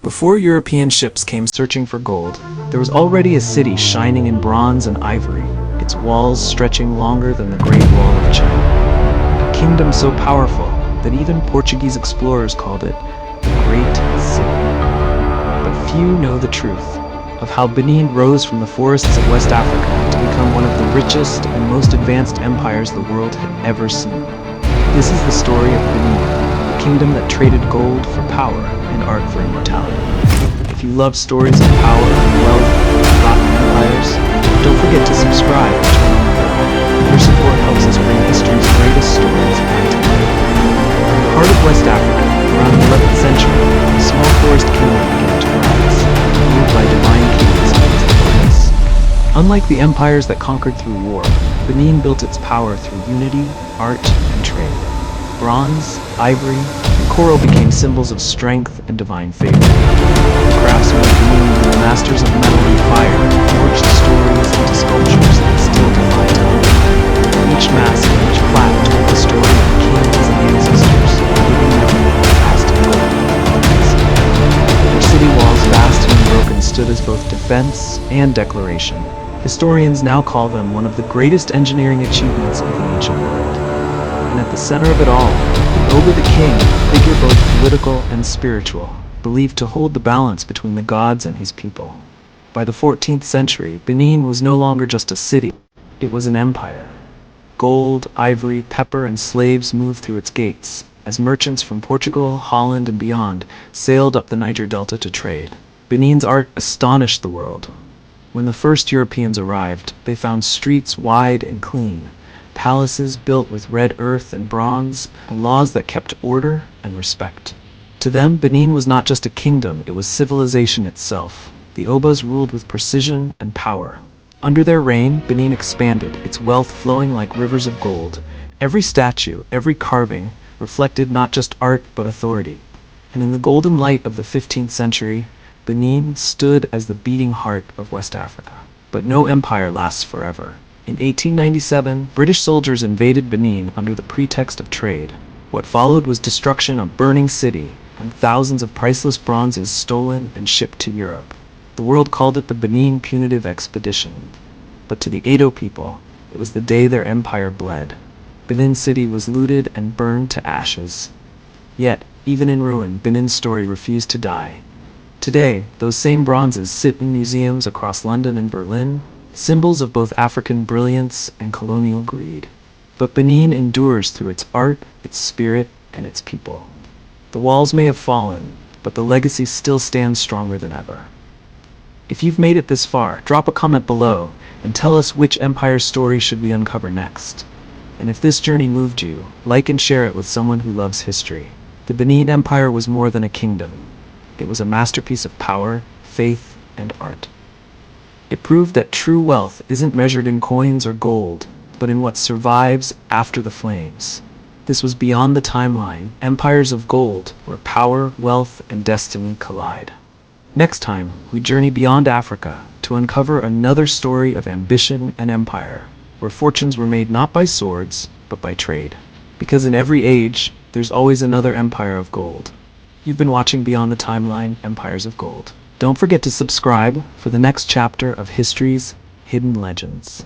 Before European ships came searching for gold, there was already a city shining in bronze and ivory, its walls stretching longer than the Great Wall of China. A kingdom so powerful that even Portuguese explorers called it the Great City. But few know the truth of how Benin rose from the forests of West Africa to become one of the richest and most advanced empires the world had ever seen. This is the story of Benin, a kingdom that traded gold for power and art for immortality. If you love stories of power and wealth and forgotten empires, don't forget to subscribe and turn on the bell. Your support helps us bring history's greatest stories back to life. In the heart of West Africa, around the 11th century, a small forest kingdom began to rise, ruled by divine kings and prophets. Unlike the empires that conquered through war, Benin built its power through unity, art, and trade. Bronze, ivory, and coral became symbols of strength and divine favor. The craftsmen of Benin were the masters of metal and fire, forged stories into sculptures that still defy time. Each mask and each plaque told the story of kings and ancestors, giving them a past and golden legacy. Their city walls, vast and unbroken, stood as both defense and declaration. Historians now call them one of the greatest engineering achievements of the ancient world. And at the center of it all, Oba the king, a figure both political and spiritual, believed to hold the balance between the gods and his people. By the 14th century, Benin was no longer just a city, it was an empire. Gold, ivory, pepper, and slaves moved through its gates, as merchants from Portugal, Holland, and beyond sailed up the Niger Delta to trade. Benin's art astonished the world. When the first Europeans arrived, they found streets wide and clean, palaces built with red earth and bronze, and laws that kept order and respect. To them, Benin was not just a kingdom, it was civilization itself. The Obas ruled with precision and power. Under their reign, Benin expanded, its wealth flowing like rivers of gold. Every statue, every carving, reflected not just art but authority. And in the golden light of the 15th century, Benin stood as the beating heart of West Africa. But no empire lasts forever. In 1897, British soldiers invaded Benin under the pretext of trade. What followed was destruction, a burning city, and thousands of priceless bronzes stolen and shipped to Europe. The world called it the Benin Punitive Expedition. But to the Edo people, it was the day their empire bled. Benin City was looted and burned to ashes. Yet, even in ruin, Benin's story refused to die. Today, those same bronzes sit in museums across London and Berlin, symbols of both African brilliance and colonial greed. But Benin endures through its art, its spirit, and its people. The walls may have fallen, but the legacy still stands stronger than ever. If you've made it this far, drop a comment below and tell us which empire's story should we uncover next. And if this journey moved you, like and share it with someone who loves history. The Benin Empire was more than a kingdom. It was a masterpiece of power, faith, and art. It proved that true wealth isn't measured in coins or gold, but in what survives after the flames. This was beyond the timeline, empires of gold, where power, wealth, and destiny collide. Next time, we journey beyond Africa to uncover another story of ambition and empire, where fortunes were made not by swords, but by trade. Because in every age, there's always another empire of gold. You've been watching Beyond the Timeline, Empires of Gold. Don't forget to subscribe for the next chapter of history's hidden legends.